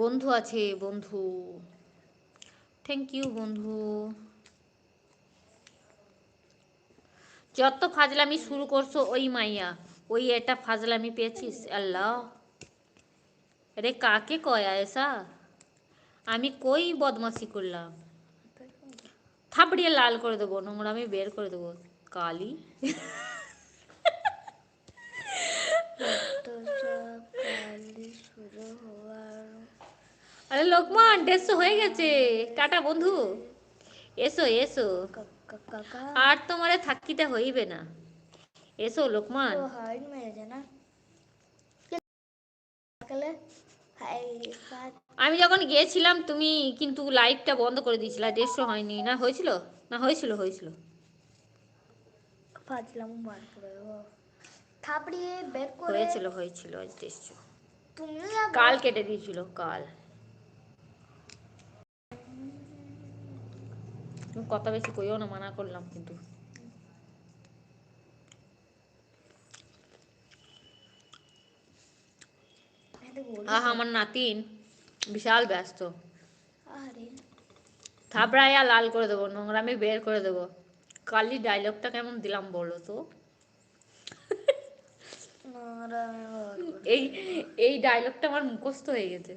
বন্ধু আছে বন্ধু। থ্যাংক ইউ বন্ধু। যত ফাজলামি শুরু করছো ওই মাইয়া, ওই এটা ফাজলামি পেয়েছিস। আল্লাহ রে, কাকে কয়া এসা? আমি কই বদমাশি করলাম? থাপড়িয়ে লাল করে দেবো, নোংরামি বের করে দেবো। কালি আরে লোকমান, 150 হয়ে গেছে। টাটা বন্ধু, এসো এসো। আর তোমারে থাকিতে হইবে না, এসো লোকমান। আমি যখন গিয়েছিলাম তুমি কিন্তু লাইভটা বন্ধ করে দিয়েছিলা, 150 হয়নি না? হয়েছিল না? হয়েছিল হয়েছিল। হয়েছিল হয়েছিল আজ 150। কাল কেটে দিয়েছিল কাল। তুমি কথা বেশি কইও না, মানা করলাম কিন্তু। আহা, আমার নাতিন বিশাল ব্যস্ত। থাবড়াইয়া লাল করে দেবো, নোংরামি বের করে দেবো। কালি ডায়লগটা কেমন দিলাম বলো তো? এই এই ডায়লগটা আমার মুখস্থ হয়ে গেছে।